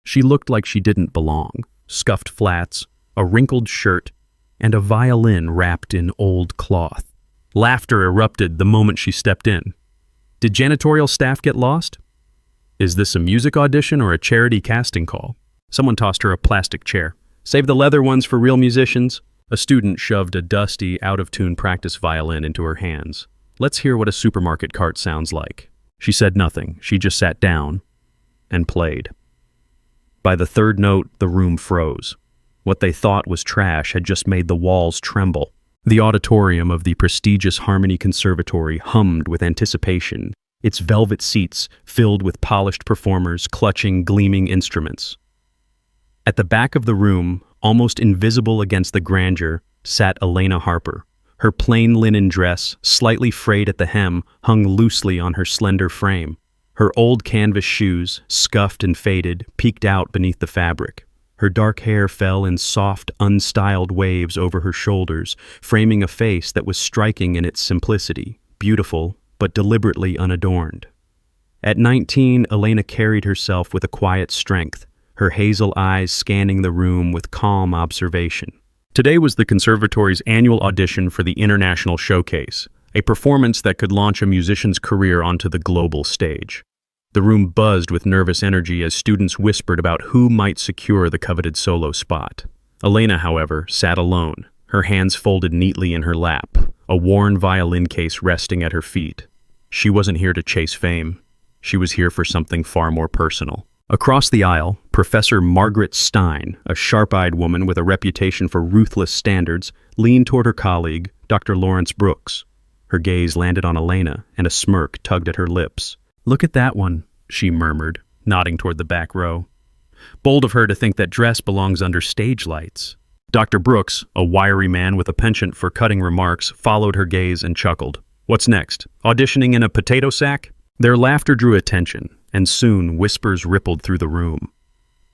She looked like she didn't belong. Scuffed flats, a wrinkled shirt, and a violin wrapped in old cloth. Laughter erupted the moment she stepped in. Did janitorial staff get lost? Is this a music audition or a charity casting call? Someone tossed her a plastic chair. Save the leather ones for real musicians. A student shoved a dusty, out-of-tune practice violin into her hands. Let's hear what a supermarket cart sounds like. She said nothing. She just sat down and played. By the third note, the room froze. What they thought was trash had just made the walls tremble. The auditorium of the prestigious Harmony Conservatory hummed with anticipation, its velvet seats filled with polished performers clutching gleaming instruments. At the back of the room, almost invisible against the grandeur, sat Elena Harper. Her plain linen dress, slightly frayed at the hem, hung loosely on her slender frame. Her old canvas shoes, scuffed and faded, peeked out beneath the fabric. Her dark hair fell in soft, unstyled waves over her shoulders, framing a face that was striking in its simplicity, beautiful, but deliberately unadorned. At 19, Elena carried herself with a quiet strength, her hazel eyes scanning the room with calm observation. Today was the conservatory's annual audition for the International Showcase, a performance that could launch a musician's career onto the global stage. The room buzzed with nervous energy as students whispered about who might secure the coveted solo spot. Elena, however, sat alone, her hands folded neatly in her lap, a worn violin case resting at her feet. She wasn't here to chase fame. She was here for something far more personal. Across the aisle, Professor Margaret Stein, a sharp-eyed woman with a reputation for ruthless standards, leaned toward her colleague, Dr. Lawrence Brooks. Her gaze landed on Elena, and a smirk tugged at her lips. "Look at that one," she murmured, nodding toward the back row. Bold of her to think that dress belongs under stage lights. Dr. Brooks, a wiry man with a penchant for cutting remarks, followed her gaze and chuckled. "What's next? Auditioning in a potato sack?" Their laughter drew attention, and soon whispers rippled through the room.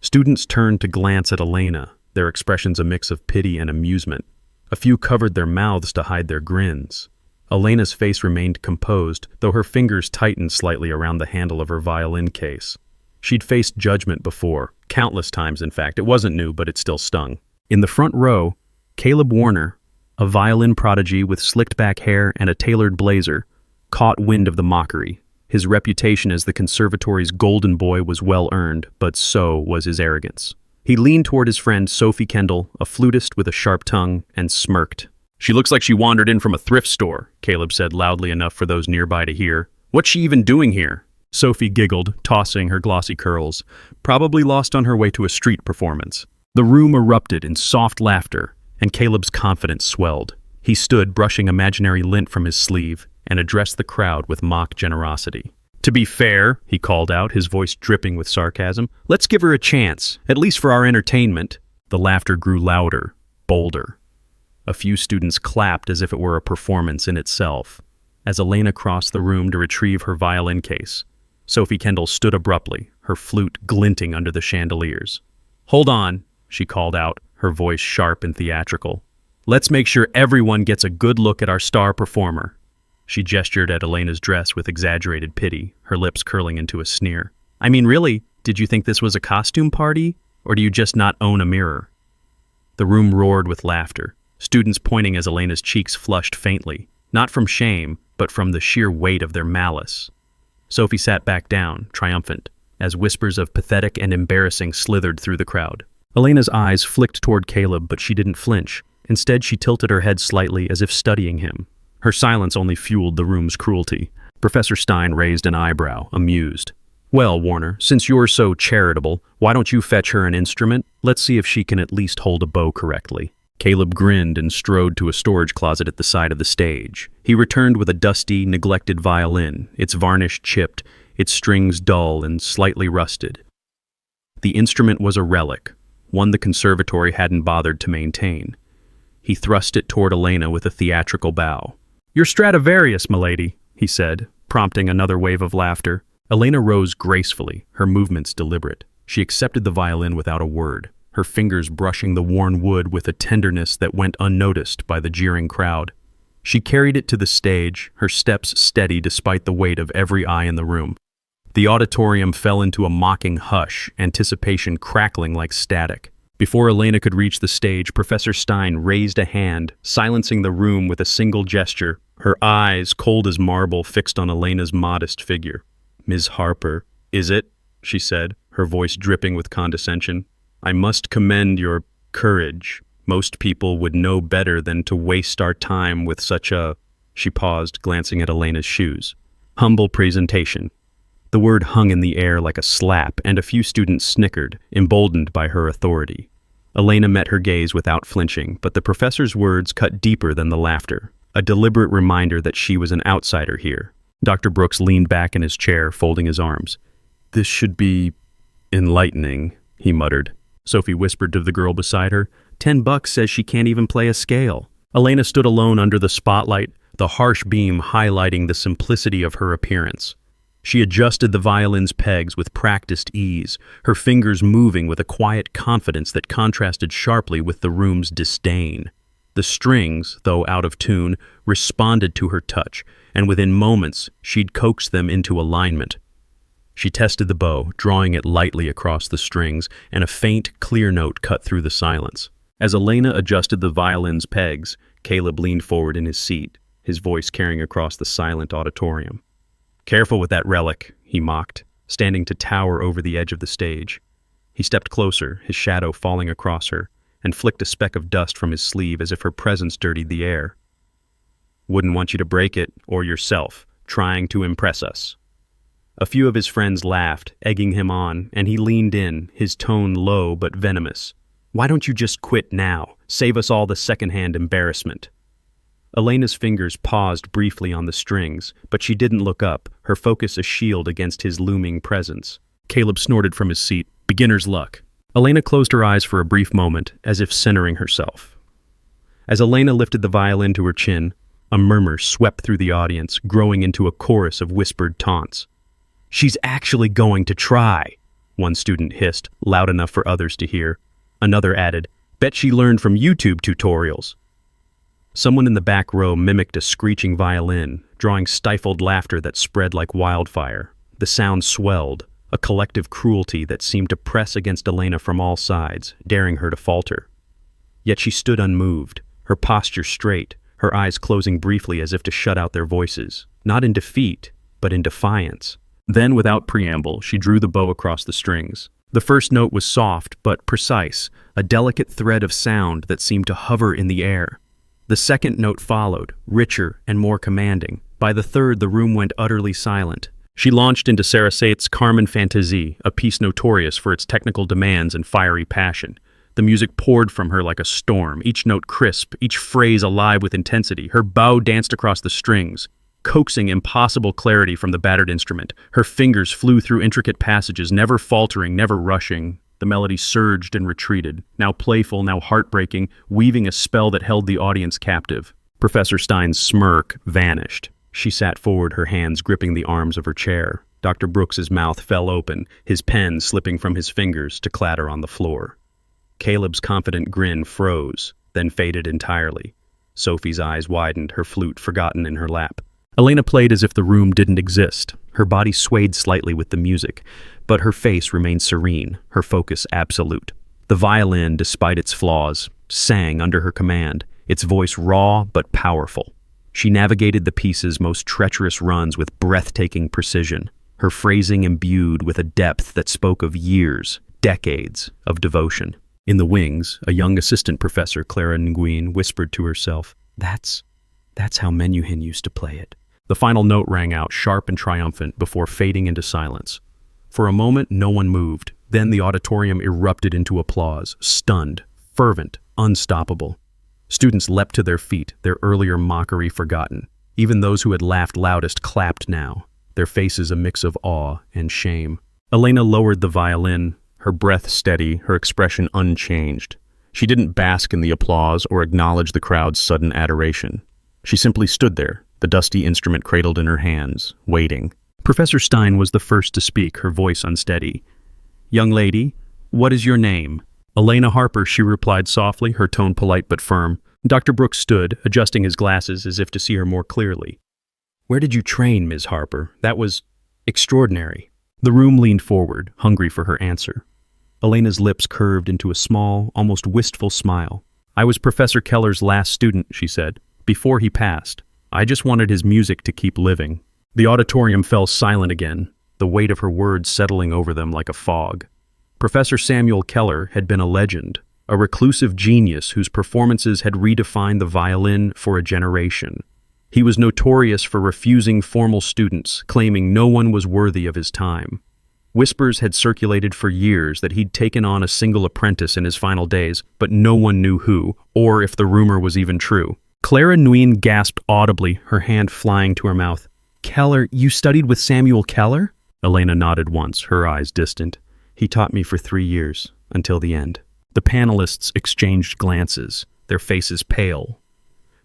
Students turned to glance at Elena, their expressions a mix of pity and amusement. A few covered their mouths to hide their grins. Elena's face remained composed, though her fingers tightened slightly around the handle of her violin case. She'd faced judgment before, countless times in fact. It wasn't new, but it still stung. In the front row, Caleb Warner, a violin prodigy with slicked-back hair and a tailored blazer, caught wind of the mockery. His reputation as the conservatory's golden boy was well-earned, but so was his arrogance. He leaned toward his friend Sophie Kendall, a flutist with a sharp tongue, and smirked. "She looks like she wandered in from a thrift store," Caleb said loudly enough for those nearby to hear. "What's she even doing here?" Sophie giggled, tossing her glossy curls. "Probably lost on her way to a street performance." The room erupted in soft laughter, and Caleb's confidence swelled. He stood brushing imaginary lint from his sleeve and addressed the crowd with mock generosity. "To be fair," he called out, his voice dripping with sarcasm, "let's give her a chance, at least for our entertainment." The laughter grew louder, bolder. A few students clapped as if it were a performance in itself. As Elena crossed the room to retrieve her violin case, Sophie Kendall stood abruptly, her flute glinting under the chandeliers. "Hold on," she called out, her voice sharp and theatrical. "Let's make sure everyone gets a good look at our star performer." She gestured at Elena's dress with exaggerated pity, her lips curling into a sneer. "I mean, really, did you think this was a costume party? Or do you just not own a mirror?" The room roared with laughter, students pointing as Elena's cheeks flushed faintly, not from shame, but from the sheer weight of their malice. Sophie sat back down, triumphant, as whispers of pathetic and embarrassing slithered through the crowd. Elena's eyes flicked toward Caleb, but she didn't flinch. Instead, she tilted her head slightly as if studying him. Her silence only fueled the room's cruelty. Professor Stein raised an eyebrow, amused. "Well, Warner, since you're so charitable, why don't you fetch her an instrument? Let's see if she can at least hold a bow correctly." Caleb grinned and strode to a storage closet at the side of the stage. He returned with a dusty, neglected violin, its varnish chipped, its strings dull and slightly rusted. The instrument was a relic, one the conservatory hadn't bothered to maintain. He thrust it toward Elena with a theatrical bow. "You're Stradivarius, milady," he said, prompting another wave of laughter. Elena rose gracefully, her movements deliberate. She accepted the violin without a word, her fingers brushing the worn wood with a tenderness that went unnoticed by the jeering crowd. She carried it to the stage, her steps steady despite the weight of every eye in the room. The auditorium fell into a mocking hush, anticipation crackling like static. Before Elena could reach the stage, Professor Stein raised a hand, silencing the room with a single gesture, her eyes, cold as marble, fixed on Elena's modest figure. "Ms. Harper, is it?" she said, her voice dripping with condescension. "I must commend your courage. Most people would know better than to waste our time with such a—" She paused, glancing at Elena's shoes. "Humble presentation." The word hung in the air like a slap, and a few students snickered, emboldened by her authority. Elena met her gaze without flinching, but the professor's words cut deeper than the laughter, a deliberate reminder that she was an outsider here. Dr. Brooks leaned back in his chair, folding his arms. "This should be enlightening," he muttered. Sophie whispered to the girl beside her. $10 says she can't even play a scale." Elena stood alone under the spotlight, the harsh beam highlighting the simplicity of her appearance. She adjusted the violin's pegs with practiced ease, her fingers moving with a quiet confidence that contrasted sharply with the room's disdain. The strings, though out of tune, responded to her touch, and within moments she'd coaxed them into alignment. She tested the bow, drawing it lightly across the strings, and a faint, clear note cut through the silence. As Elena adjusted the violin's pegs, Caleb leaned forward in his seat, his voice carrying across the silent auditorium. "Careful with that relic," he mocked, standing to tower over the edge of the stage. He stepped closer, his shadow falling across her, and flicked a speck of dust from his sleeve as if her presence dirtied the air. "Wouldn't want you to break it, or yourself, trying to impress us." A few of his friends laughed, egging him on, and he leaned in, his tone low but venomous. "Why don't you just quit now? Save us all the secondhand embarrassment." Elena's fingers paused briefly on the strings, but she didn't look up, her focus a shield against his looming presence. Caleb snorted from his seat. "Beginner's luck." Elena closed her eyes for a brief moment, as if centering herself. As Elena lifted the violin to her chin, a murmur swept through the audience, growing into a chorus of whispered taunts. "She's actually going to try," one student hissed, loud enough for others to hear. Another added, "Bet she learned from YouTube tutorials." Someone in the back row mimicked a screeching violin, drawing stifled laughter that spread like wildfire. The sound swelled, a collective cruelty that seemed to press against Elena from all sides, daring her to falter. Yet she stood unmoved, her posture straight, her eyes closing briefly as if to shut out their voices, not in defeat, but in defiance. Then, without preamble, she drew the bow across the strings. The first note was soft but precise, a delicate thread of sound that seemed to hover in the air. The second note followed, richer and more commanding. By the third, the room went utterly silent. She launched into Sarasate's Carmen Fantasie, a piece notorious for its technical demands and fiery passion. The music poured from her like a storm, each note crisp, each phrase alive with intensity. Her bow danced across the strings, coaxing impossible clarity from the battered instrument. Her fingers flew through intricate passages, never faltering, never rushing. The melody surged and retreated, now playful, now heartbreaking, weaving a spell that held the audience captive. Professor Stein's smirk vanished. She sat forward, her hands gripping the arms of her chair. Dr. Brooks's mouth fell open, his pen slipping from his fingers to clatter on the floor. Caleb's confident grin froze, then faded entirely. Sophie's eyes widened, her flute forgotten in her lap. Elena played as if the room didn't exist. Her body swayed slightly with the music, but her face remained serene, her focus absolute. The violin, despite its flaws, sang under her command, its voice raw but powerful. She navigated the piece's most treacherous runs with breathtaking precision, her phrasing imbued with a depth that spoke of years, decades of devotion. In the wings, a young assistant professor, Clara Nguyen, whispered to herself, That's how Menuhin used to play it." The final note rang out, sharp and triumphant, before fading into silence. For a moment, no one moved. Then the auditorium erupted into applause, stunned, fervent, unstoppable. Students leapt to their feet, their earlier mockery forgotten. Even those who had laughed loudest clapped now, their faces a mix of awe and shame. Elena lowered the violin, her breath steady, her expression unchanged. She didn't bask in the applause or acknowledge the crowd's sudden adoration. She simply stood there, the dusty instrument cradled in her hands, waiting. Professor Stein was the first to speak, her voice unsteady. "Young lady, what is your name?" "Elena Harper," she replied softly, her tone polite but firm. Dr. Brooks stood, adjusting his glasses as if to see her more clearly. "Where did you train, Ms. Harper? That was extraordinary." The room leaned forward, hungry for her answer. Elena's lips curved into a small, almost wistful smile. "I was Professor Keller's last student," she said, "before he passed. I just wanted his music to keep living." The auditorium fell silent again, the weight of her words settling over them like a fog. Professor Samuel Keller had been a legend, a reclusive genius whose performances had redefined the violin for a generation. He was notorious for refusing formal students, claiming no one was worthy of his time. Whispers had circulated for years that he'd taken on a single apprentice in his final days, but no one knew who, or if the rumor was even true. Clara Nguyen gasped audibly, her hand flying to her mouth. "Keller, you studied with Samuel Keller?" Elena nodded once, her eyes distant. "He taught me for 3 years, until the end." The panelists exchanged glances, their faces pale.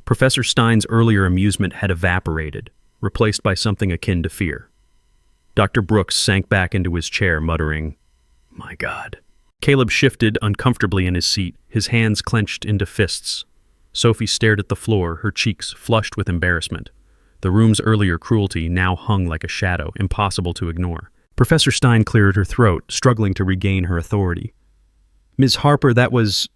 Professor Stein's earlier amusement had evaporated, replaced by something akin to fear. Dr. Brooks sank back into his chair, muttering, "My God." Caleb shifted uncomfortably in his seat, his hands clenched into fists. Sophie stared at the floor, her cheeks flushed with embarrassment. The room's earlier cruelty now hung like a shadow, impossible to ignore. Professor Stein cleared her throat, struggling to regain her authority. "Ms. Harper, that was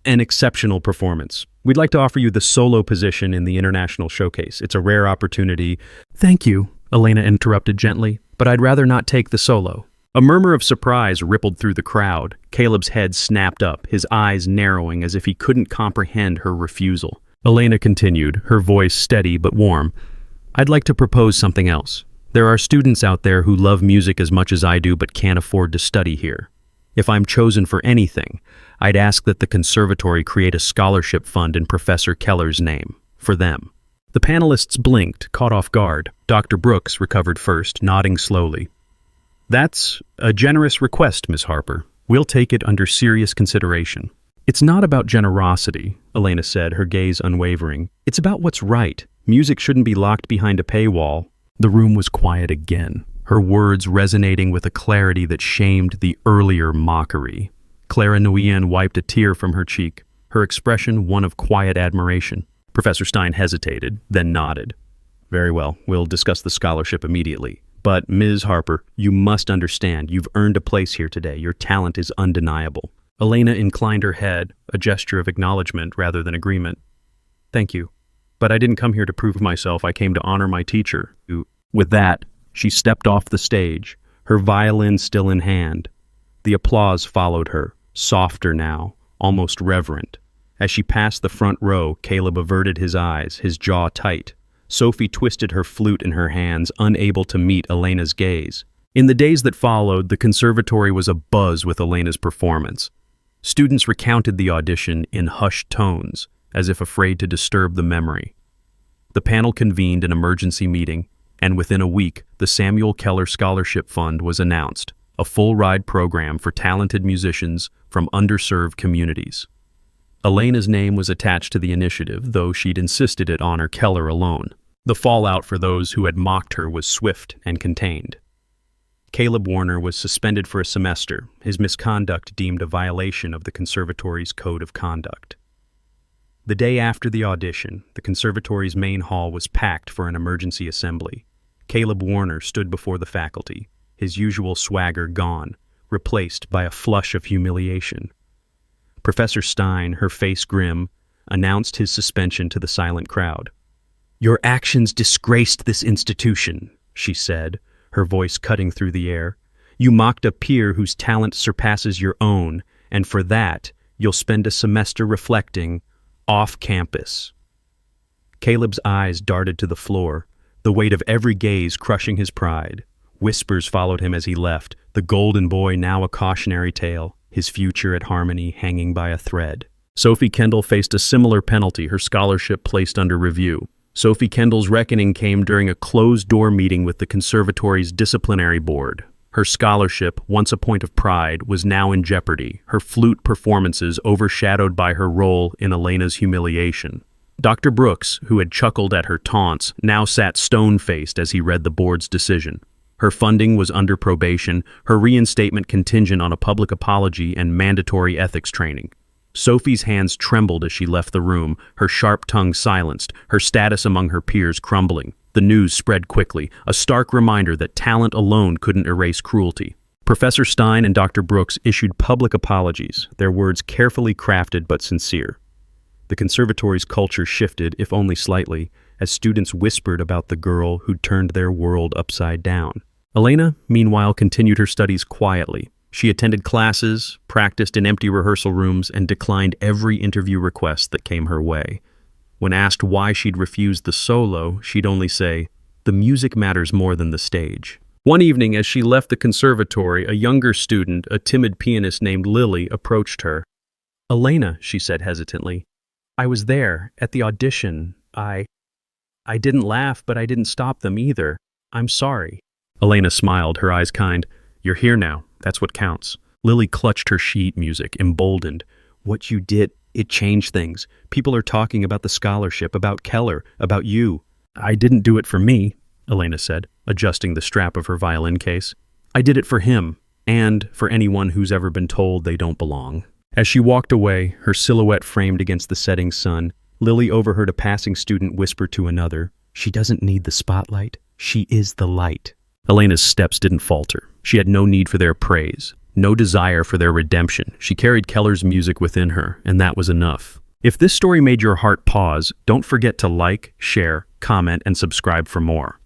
an exceptional performance. We'd like to offer you the solo position in the International Showcase. It's a rare opportunity." "Thank you," Elena interrupted gently, "but I'd rather not take the solo." A murmur of surprise rippled through the crowd. Caleb's head snapped up, his eyes narrowing as if he couldn't comprehend her refusal. Elena continued, her voice steady but warm. "I'd like to propose something else. There are students out there who love music as much as I do but can't afford to study here. If I'm chosen for anything, I'd ask that the conservatory create a scholarship fund in Professor Keller's name, for them." The panelists blinked, caught off guard. Dr. Brooks recovered first, nodding slowly. "That's a generous request, Miss Harper. We'll take it under serious consideration." "It's not about generosity," Elena said, her gaze unwavering. "It's about what's right. Music shouldn't be locked behind a paywall." The room was quiet again, her words resonating with a clarity that shamed the earlier mockery. Clara Nguyen wiped a tear from her cheek, her expression one of quiet admiration. Professor Stein hesitated, then nodded. "Very well, we'll discuss the scholarship immediately. But, Ms. Harper, you must understand, you've earned a place here today. Your talent is undeniable." Elena inclined her head, a gesture of acknowledgement rather than agreement. "Thank you. But I didn't come here to prove myself. I came to honor my teacher." With that, she stepped off the stage, her violin still in hand. The applause followed her, softer now, almost reverent. As she passed the front row, Caleb averted his eyes, his jaw tight. Sophie twisted her flute in her hands, unable to meet Elena's gaze. In the days that followed, the conservatory was abuzz with Elena's performance. Students recounted the audition in hushed tones, as if afraid to disturb the memory. The panel convened an emergency meeting, and within a week, the Samuel Keller Scholarship Fund was announced, a full-ride program for talented musicians from underserved communities. Elena's name was attached to the initiative, though she'd insisted it honor Keller alone. The fallout for those who had mocked her was swift and contained. Caleb Warner was suspended for a semester, his misconduct deemed a violation of the conservatory's code of conduct. The day after the audition, the conservatory's main hall was packed for an emergency assembly. Caleb Warner stood before the faculty, his usual swagger gone, replaced by a flush of humiliation. Professor Stein, her face grim, announced his suspension to the silent crowd. "Your actions disgraced this institution," she said, her voice cutting through the air. "You mocked a peer whose talent surpasses your own, and for that, you'll spend a semester reflecting off campus." Caleb's eyes darted to the floor, the weight of every gaze crushing his pride. Whispers followed him as he left, the golden boy now a cautionary tale, his future at Harmony hanging by a thread. Sophie Kendall faced a similar penalty, her scholarship placed under review. Sophie Kendall's reckoning came during a closed-door meeting with the conservatory's disciplinary board. Her scholarship, once a point of pride, was now in jeopardy, her flute performances overshadowed by her role in Elena's humiliation. Dr. Brooks, who had chuckled at her taunts, now sat stone-faced as he read the board's decision. Her funding was under probation, her reinstatement contingent on a public apology and mandatory ethics training. Sophie's hands trembled as she left the room, her sharp tongue silenced, her status among her peers crumbling. The news spread quickly, a stark reminder that talent alone couldn't erase cruelty. Professor Stein and Dr. Brooks issued public apologies, their words carefully crafted but sincere. The conservatory's culture shifted, if only slightly, as students whispered about the girl who'd turned their world upside down. Elena, meanwhile, continued her studies quietly. She attended classes, practiced in empty rehearsal rooms, and declined every interview request that came her way. When asked why she'd refused the solo, she'd only say, "The music matters more than the stage." One evening, as she left the conservatory, a younger student, a timid pianist named Lily, approached her. "Elena," she said hesitantly, "I was there, at the audition. I didn't laugh, but I didn't stop them either. I'm sorry." Elena smiled, her eyes kind. "You're here now. That's what counts." Lily clutched her sheet music, emboldened. "What you did, it changed things. People are talking about the scholarship, about Keller, about you." "I didn't do it for me," Elena said, adjusting the strap of her violin case. "I did it for him, and for anyone who's ever been told they don't belong." As she walked away, her silhouette framed against the setting sun, Lily overheard a passing student whisper to another, "She doesn't need the spotlight. She is the light." Elena's steps didn't falter. She had no need for their praise, no desire for their redemption. She carried Keller's music within her, and that was enough. If this story made your heart pause, don't forget to like, share, comment, and subscribe for more.